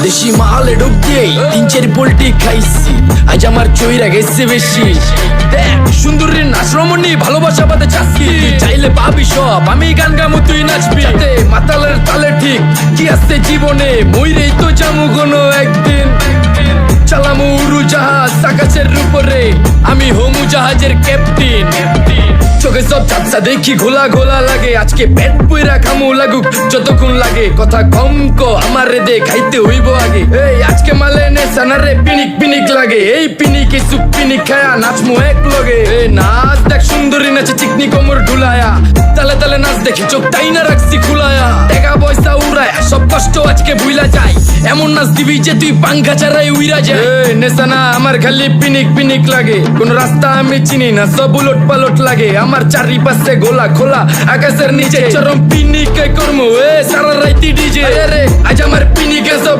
দেশি মালে ডুব দিয়েই 3-4 পোল্টি খাইছি, আজ আমার চইরা গেছে বেশি। দেখ সুন্দরীর নাচ রমণী, ভালোবাসা বাদে চাচ্ছি, চাইলে পাবি সব, আমি গান গামু তুই নাচবি। মাতালের তালে ঠিক কি আছে জীবনে, মইরেই তো জামু কোনো একদিন। চালামু উড়োজাহাজ আকাশের উপরে, আমি হোমু জাহাজের ক্যাপ্টেন। চোখে সব চাপসা দেখি ঘোলা ঘোলা লাগে, আজকে পেট পুইরা খামু লাগুক যতক্ষণ লাগে। কথা কম কো আমারে দে খাইতে হইব আগে, এই আজকে মালে নে সানারে পিনিক পিনিক লাগে। এই পিনিকে সুপ পিনিক খায়া নাচমু এক লগে। এই নাচ দেখ সুন্দরী নাচে চিকনি কোমর ঢুলায়া, তালে তালে নাচ দেখি চোখ তাই না রাখছি খুলায়া। টাকা পয়সা উড়ায়া সব কষ্ট আজকে ভুইলা যায়, এমন নাচ দিবি যে তুই পাঙ্খা ছাড়াই উইরা যায়। নেশানা আমার খালি পিনিক পিনিক লাগে, কোন রাস্তা আমি চিনি না, সব উলট পালট লাগে। আমার চারিপাশে গোলা খোলা আকাশের নিচে চরম পিনিকে কর্ম, সারা রাইতি ডিজে। আজ আমার পিনিকে সব